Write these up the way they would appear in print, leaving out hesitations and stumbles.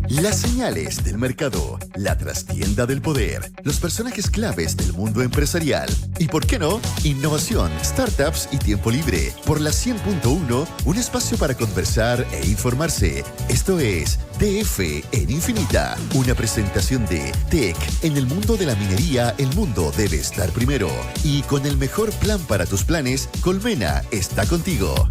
Las señales del mercado, la trastienda del poder, los personajes claves del mundo empresarial y, ¿por qué no?, innovación, startups y tiempo libre. Por la 100.1, un espacio para conversar e informarse. Esto es DF en Infinita, una presentación de Tech. En el mundo de la minería, el mundo debe estar primero. Y con el mejor plan para tus planes, Colmena está contigo.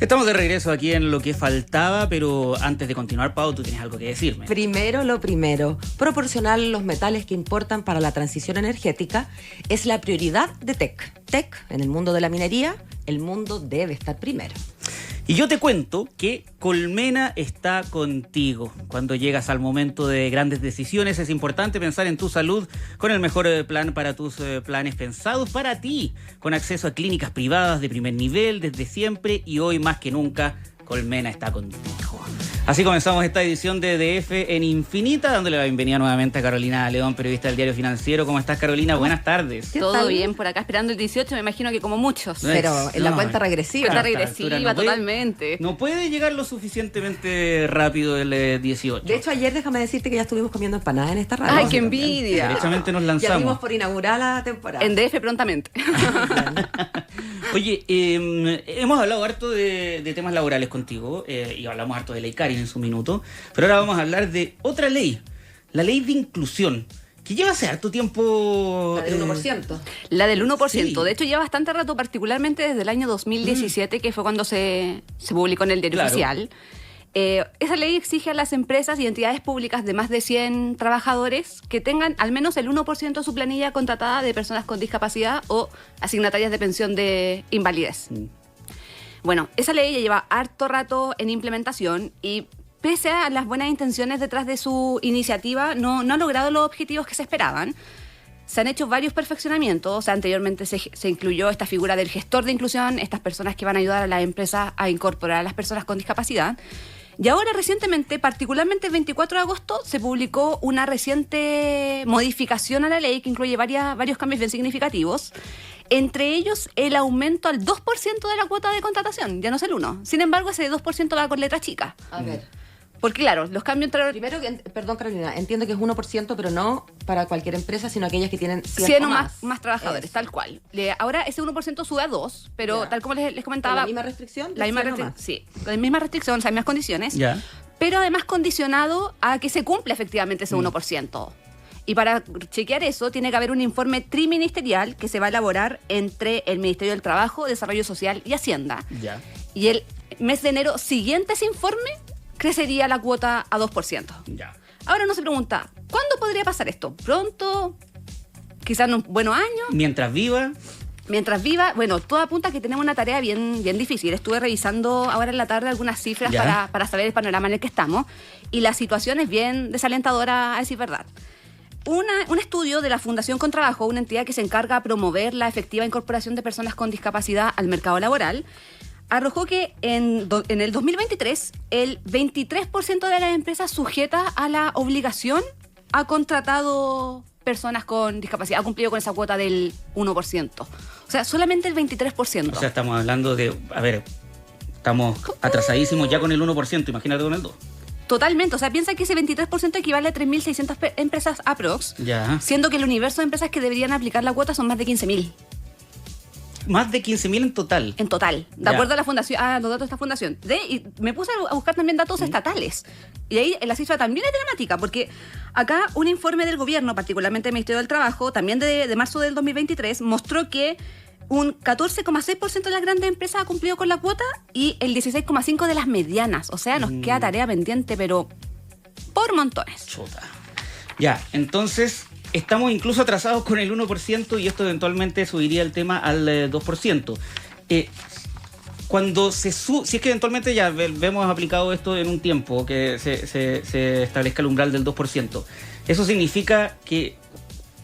Estamos de regreso aquí en Lo que faltaba, pero antes de continuar, Pau, tú tienes algo que decirme. Primero lo primero, proporcionar los metales que importan para la transición energética es la prioridad de Tech. Tech, en el mundo de la minería, el mundo debe estar primero. Y yo te cuento que Colmena está contigo. Cuando llegas al momento de grandes decisiones, es importante pensar en tu salud con el mejor plan para tus planes pensados para ti, con acceso a clínicas privadas de primer nivel desde siempre y hoy más que nunca, Colmena está contigo. Así comenzamos esta edición de DF en Infinita, dándole la bienvenida nuevamente a Carolina León, periodista del Diario Financiero. ¿Cómo estás, Carolina? Buenas tardes. Todo bien por acá, esperando el 18, me imagino que como muchos. Pero en la cuenta regresiva. Cuenta regresiva, totalmente. No puede llegar lo suficientemente rápido el 18. De hecho, ayer déjame decirte que ya estuvimos comiendo empanadas en esta radio. ¡Ay, qué envidia! Derechamente nos Ya lanzamos. dimos por inaugurar la temporada. En DF prontamente. Oye, hemos hablado harto de temas laborales contigo y hablamos harto de la ICARI en su minuto, pero ahora vamos a hablar de otra ley, la ley de inclusión, que lleva hace harto tiempo... La del 1%. La del 1%. Sí. De hecho, lleva bastante rato, particularmente desde el año 2017, que fue cuando se publicó en el Diario Oficial. Esa ley exige a las empresas y entidades públicas de más de 100 trabajadores que tengan al menos el 1% de su planilla contratada de personas con discapacidad o asignatarias de pensión de invalidez. Bueno, esa ley ya lleva harto rato en implementación y pese a las buenas intenciones detrás de su iniciativa, no ha logrado los objetivos que se esperaban. Se han hecho varios perfeccionamientos. O sea, anteriormente se incluyó esta figura del gestor de inclusión, estas personas que van a ayudar a las empresas a incorporar a las personas con discapacidad. Y ahora, recientemente, particularmente el 24 de agosto, se publicó una reciente modificación a la ley que incluye varios cambios bien significativos. Entre ellos, el aumento al 2% de la cuota de contratación, ya no es el 1%. Sin embargo, ese 2% va con letra chica. A ver. Porque claro, los cambios entre... Primero, perdón Carolina, entiendo que es 1%, pero no para cualquier empresa, sino aquellas que tienen 100 o más trabajadores, tal cual. Ahora ese 1% sube a 2%, pero ya, tal como les comentaba... ¿La misma restricción? La misma restricción, sí. La misma restricción, o sea, las mismas condiciones. Ya. Pero además condicionado a que se cumpla efectivamente ese 1%. Y para chequear eso, tiene que haber un informe triministerial que se va a elaborar entre el Ministerio del Trabajo, Desarrollo Social y Hacienda. Ya. Y el mes de enero siguiente a ese informe, crecería la cuota a 2%. Ya. Ahora uno se pregunta, ¿cuándo podría pasar esto? ¿Pronto? ¿Quizás en un buen año? Mientras viva... Mientras viva, bueno, todo apunta a que tenemos una tarea bien difícil. Estuve revisando ahora en la tarde algunas cifras para saber el panorama en el que estamos y la situación es bien desalentadora, a decir verdad. Un estudio de la Fundación Con Trabajo, una entidad que se encarga de promover la efectiva incorporación de personas con discapacidad al mercado laboral, arrojó que en el 2023 el 23% de las empresas sujeta a la obligación ha contratado personas con discapacidad, ha cumplido con esa cuota del 1%. O sea, solamente el 23%. O sea, estamos hablando de... A ver, estamos atrasadísimos ya con el 1%, imagínate con el 2%. Totalmente, o sea, piensa que ese 23% equivale a 3.600 empresas aprox, Ya. siendo que el universo de empresas que deberían aplicar la cuota son más de 15.000. Más de 15.000 en total. En total, de acuerdo a la fundación, a los datos de esta fundación. Y me puse a buscar también datos estatales. Y ahí la cifra también es dramática, porque acá un informe del gobierno, particularmente del Ministerio del Trabajo, también de marzo del 2023, mostró que un 14,6% de las grandes empresas ha cumplido con la cuota y el 16,5% de las medianas. O sea, nos queda tarea pendiente, pero por montones. Chuta. Ya, entonces... Estamos incluso atrasados con el 1% y esto eventualmente subiría el tema al 2%. Cuando si es que eventualmente ya vemos aplicado esto en un tiempo, que se establezca el umbral del 2%, ¿eso significa que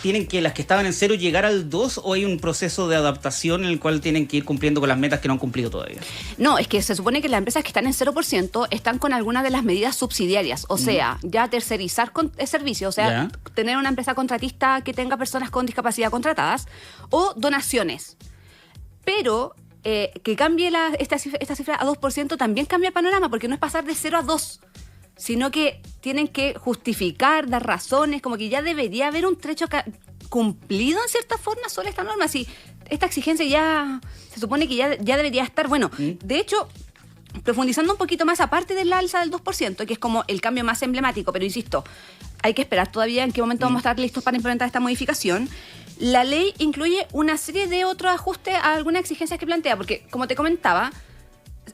tienen que las que estaban en 0 llegar al 2 o hay un proceso de adaptación en el cual tienen que ir cumpliendo con las metas que no han cumplido todavía? No, es que se supone que las empresas que están en 0% están con algunas de las medidas subsidiarias, o sea, ya tercerizar el servicio, o sea, tener una empresa contratista que tenga personas con discapacidad contratadas o donaciones. Pero que cambie esta cifra a 2% también cambia el panorama, porque no es pasar de 0 a 2, sino que tienen que justificar, dar razones, como que ya debería haber un trecho cumplido en cierta forma sobre esta norma. Si esta exigencia ya se supone que ya debería estar, bueno, de hecho, profundizando un poquito más, aparte del alza del 2%, que es como el cambio más emblemático, pero insisto, hay que esperar todavía en qué momento vamos a estar listos para implementar esta modificación. La ley incluye una serie de otros ajustes a algunas exigencias que plantea, porque, como te comentaba,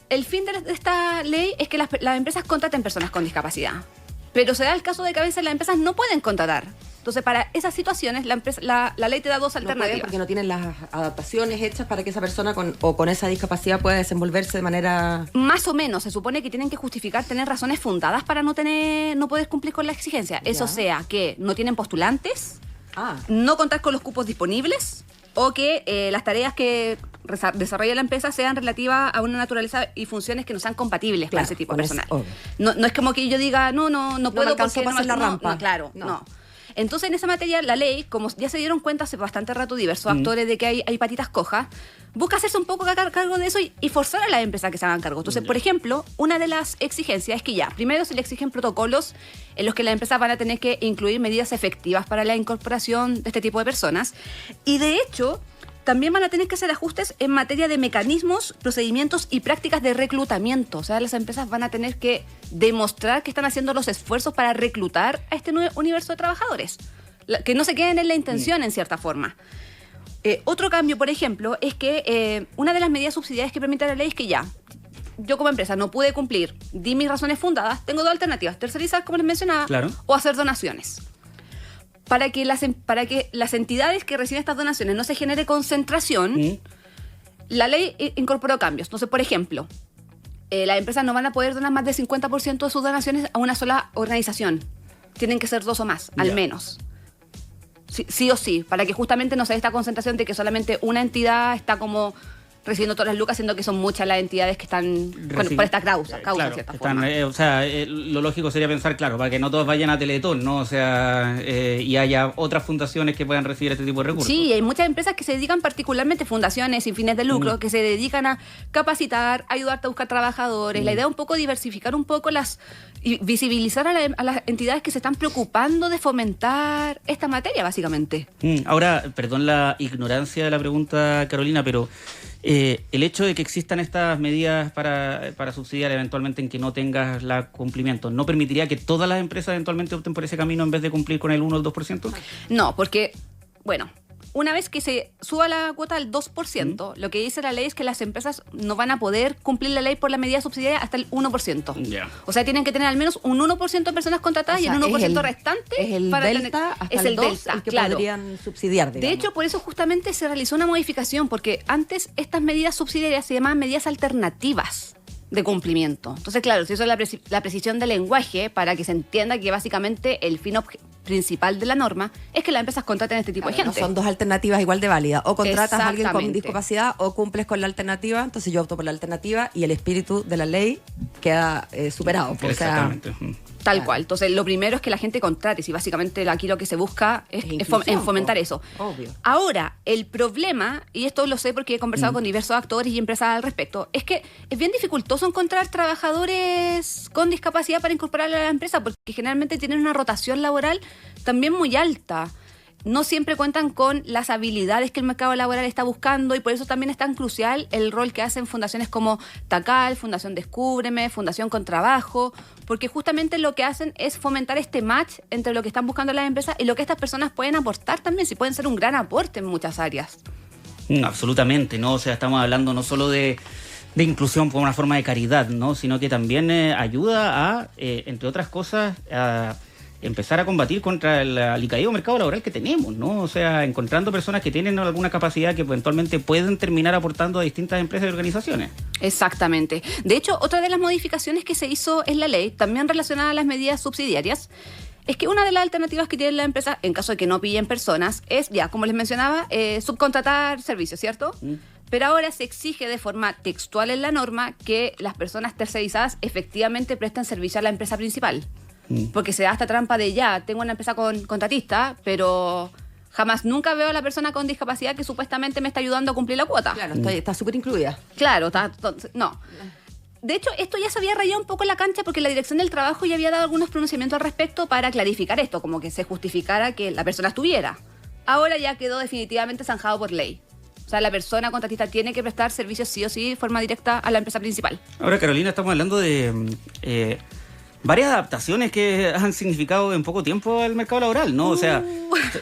el fin de esta ley es que las empresas contraten personas con discapacidad, pero se da el caso de que a veces las empresas no pueden contratar. Entonces, para esas situaciones, la ley te da dos alternativas. Porque no tienen las adaptaciones hechas para que esa persona con esa discapacidad pueda desenvolverse de manera... Más o menos, se supone que tienen que justificar, tener razones fundadas para no poder cumplir con la exigencia. Eso sea que no tienen postulantes, no contar con los cupos disponibles, o que las tareas que desarrolla la empresa sean relativas a una naturaleza y funciones que no sean compatibles con ese tipo de personal. No es como que yo diga, no puedo porque no me la rampa. No. Entonces, en esa materia, la ley, como ya se dieron cuenta hace bastante rato diversos actores de que hay patitas cojas, busca hacerse un poco cargo de eso y forzar a las empresas que se hagan cargo. Entonces, por ejemplo, una de las exigencias es que primero se le exigen protocolos en los que las empresas van a tener que incluir medidas efectivas para la incorporación de este tipo de personas. Y de hecho, también van a tener que hacer ajustes en materia de mecanismos, procedimientos y prácticas de reclutamiento. O sea, las empresas van a tener que demostrar que están haciendo los esfuerzos para reclutar a este nuevo universo de trabajadores. Que no se queden en la intención, en cierta forma. Otro cambio, por ejemplo, es que una de las medidas subsidiarias que permite la ley es que yo como empresa no pude cumplir, di mis razones fundadas, tengo dos alternativas: tercerizar, como les mencionaba, o hacer donaciones. Para que las entidades que reciben estas donaciones no se genere concentración, la ley incorporó cambios. Entonces, por ejemplo, las empresas no van a poder donar más del 50% de sus donaciones a una sola organización. Tienen que ser 2 o más, al menos. Sí o sí, para que justamente no se dé esta concentración de que solamente una entidad está como recibiendo todas las lucas, siendo que son muchas las entidades que están por esta causa claro, en cierta forma. Lo lógico sería pensar, para que no todos vayan a Teletón, ¿no? O sea, y haya otras fundaciones que puedan recibir este tipo de recursos. Sí, hay muchas empresas que se dedican, particularmente fundaciones sin fines de lucro, que se dedican a capacitar, ayudarte a buscar trabajadores. La idea es un poco diversificar un poco y visibilizar a las entidades que se están preocupando de fomentar esta materia, básicamente. Ahora, perdón la ignorancia de la pregunta, Carolina, pero el hecho de que existan estas medidas para subsidiar eventualmente en que no tengas el cumplimiento, ¿no permitiría que todas las empresas eventualmente opten por ese camino en vez de cumplir con el 1 o el 2%? No, porque, una vez que se suba la cuota al 2%, lo que dice la ley es que las empresas no van a poder cumplir la ley por la medida subsidiaria hasta el 1%. O sea, tienen que tener al menos un 1% de personas contratadas, y el 1% restante es el para delta hasta el 2 el que podrían subsidiar, digamos. De hecho, por eso justamente se realizó una modificación, porque antes estas medidas subsidiarias se llamaban medidas alternativas de cumplimiento. Entonces, claro, se hizo la precisión del lenguaje para que se entienda que básicamente el fin principal de la norma es que las empresas contraten este tipo de gente. No son dos alternativas igual de válidas. O contratas a alguien con discapacidad o cumples con la alternativa. Entonces yo opto por la alternativa y el espíritu de la ley queda superado. Exactamente. Tal cual. Entonces, lo primero es que la gente contrate, si básicamente aquí lo que se busca es fomentar eso. Obvio. Ahora, el problema, y esto lo sé porque he conversado con diversos actores y empresas al respecto, es que es bien dificultoso encontrar trabajadores con discapacidad para incorporarlos a la empresa, porque generalmente tienen una rotación laboral también muy alta. No siempre cuentan con las habilidades que el mercado laboral está buscando, y por eso también es tan crucial el rol que hacen fundaciones como TACAL, Fundación Descúbreme, Fundación Con Trabajo, porque justamente lo que hacen es fomentar este match entre lo que están buscando las empresas y lo que estas personas pueden aportar también, si pueden ser un gran aporte en muchas áreas. Absolutamente, ¿no? O sea, estamos hablando no solo de inclusión por una forma de caridad, ¿no? Sino que también ayuda a, entre otras cosas, a empezar a combatir contra el alicaído mercado laboral que tenemos, ¿no? O sea, encontrando personas que tienen alguna capacidad que eventualmente pueden terminar aportando a distintas empresas y organizaciones. Exactamente. De hecho, otra de las modificaciones que se hizo en la ley, también relacionada a las medidas subsidiarias, es que una de las alternativas que tiene la empresa, en caso de que no pillen personas, es, como les mencionaba, subcontratar servicios, ¿cierto? Pero ahora se exige de forma textual en la norma que las personas tercerizadas efectivamente presten servicio a la empresa principal. Porque se da esta trampa de tengo una empresa contratista, pero jamás nunca veo a la persona con discapacidad que supuestamente me está ayudando a cumplir la cuota. Claro, está súper incluida. Claro, no. De hecho, esto ya se había rayado un poco la cancha porque la Dirección del Trabajo ya había dado algunos pronunciamientos al respecto para clarificar esto, como que se justificara que la persona estuviera. Ahora ya quedó definitivamente zanjado por ley. O sea, la persona contratista tiene que prestar servicios sí o sí de forma directa a la empresa principal. Ahora, Carolina, estamos hablando de varias adaptaciones que han significado en poco tiempo al mercado laboral, ¿no? O sea,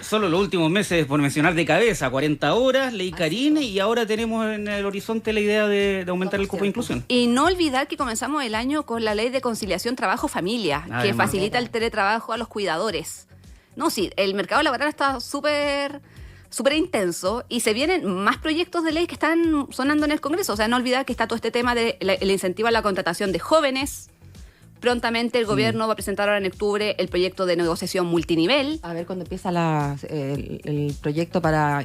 solo los últimos meses, por mencionar de cabeza, 40 horas, ley Karine, y ahora tenemos en el horizonte la idea de aumentar el cupo de inclusión. Y no olvidar que comenzamos el año con la ley de conciliación trabajo-familia, que facilita el teletrabajo a los cuidadores. No, sí, el mercado laboral está súper intenso y se vienen más proyectos de ley que están sonando en el Congreso. O sea, no olvidar que está todo este tema de el incentivo a la contratación de jóvenes. Prontamente el gobierno va a presentar ahora en octubre el proyecto de negociación multinivel. A ver cuándo empieza el proyecto para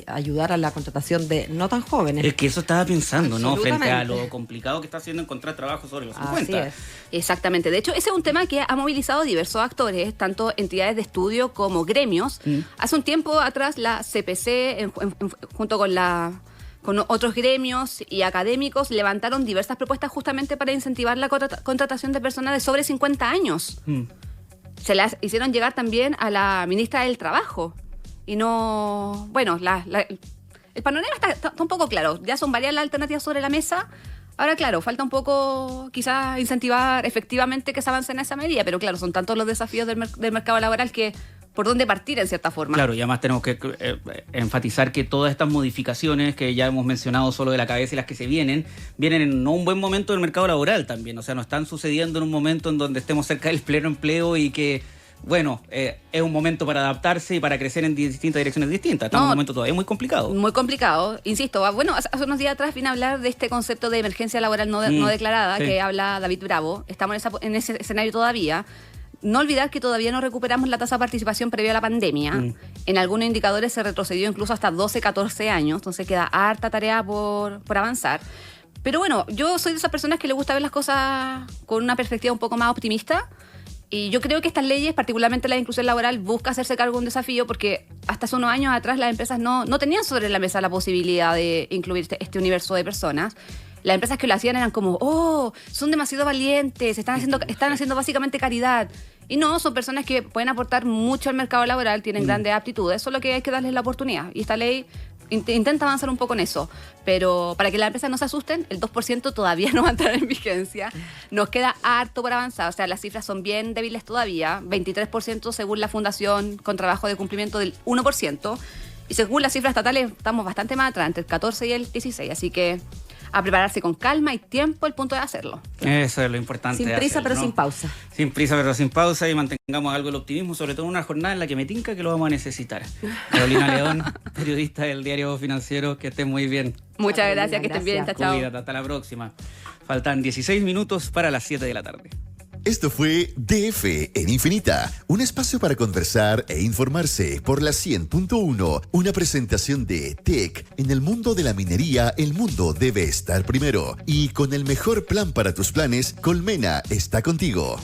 ayudar a la contratación de no tan jóvenes. Es que eso estaba pensando, ¿no? Frente a lo complicado que está haciendo encontrar trabajo sobre los 50. Así es. Exactamente. De hecho, ese es un tema que ha movilizado diversos actores, tanto entidades de estudio como gremios. Hace un tiempo atrás la CPC, junto con otros gremios y académicos, levantaron diversas propuestas justamente para incentivar la contratación de personas de sobre 50 años. Se las hicieron llegar también a la ministra del Trabajo. Y no... Bueno, el panorama está un poco claro. Ya son varias las alternativas sobre la mesa. Ahora, claro, falta un poco quizás incentivar efectivamente que se avance en esa medida. Pero claro, son tantos los desafíos del mercado laboral que... ¿Por dónde partir, en cierta forma? Claro, y además tenemos que enfatizar que todas estas modificaciones que ya hemos mencionado solo de la cabeza y las que se vienen en un buen momento del mercado laboral también. O sea, no están sucediendo en un momento en donde estemos cerca del pleno empleo y que, bueno, es un momento para adaptarse y para crecer en distintas direcciones distintas. Estamos en un momento todavía muy complicado. Muy complicado, insisto. Bueno, hace unos días atrás vine a hablar de este concepto de emergencia laboral no declarada, sí, que habla David Bravo. Estamos en ese escenario todavía. No olvidar que todavía no recuperamos la tasa de participación previa a la pandemia. En algunos indicadores se retrocedió incluso hasta 12, 14 años. Entonces queda harta tarea por avanzar. Pero bueno, yo soy de esas personas que le gusta ver las cosas con una perspectiva un poco más optimista. Y yo creo que estas leyes, particularmente la de inclusión laboral, busca hacerse cargo de un desafío porque hasta hace unos años atrás las empresas no tenían sobre la mesa la posibilidad de incluir este universo de personas. Las empresas que lo hacían eran como, son demasiado valientes, están haciendo básicamente caridad. Y no, son personas que pueden aportar mucho al mercado laboral, tienen grandes aptitudes, solo que hay que darles la oportunidad. Y esta ley intenta avanzar un poco en eso. Pero para que las empresas no se asusten, el 2% todavía no va a entrar en vigencia. Nos queda harto por avanzar, o sea, las cifras son bien débiles todavía. 23% según la Fundación, con trabajo de cumplimiento del 1%. Y según las cifras estatales, estamos bastante más atrás, entre el 14 y el 16. Así que a prepararse con calma y tiempo el punto de hacerlo. Eso es lo importante. Sin prisa, pero sin pausa. Sin prisa, pero sin pausa, y mantengamos algo el optimismo, sobre todo en una jornada en la que me tinca que lo vamos a necesitar. Carolina León, periodista del Diario Financiero, que estén muy bien. Muchas gracias, que estén bien. Chao. Cuídate, hasta la próxima. Faltan 16 minutos para las 7 de la tarde. Esto fue DF en Infinita, un espacio para conversar e informarse por la 100.1, una presentación de TEC. En el mundo de la minería, el mundo debe estar primero. Y con el mejor plan para tus planes, Colmena está contigo.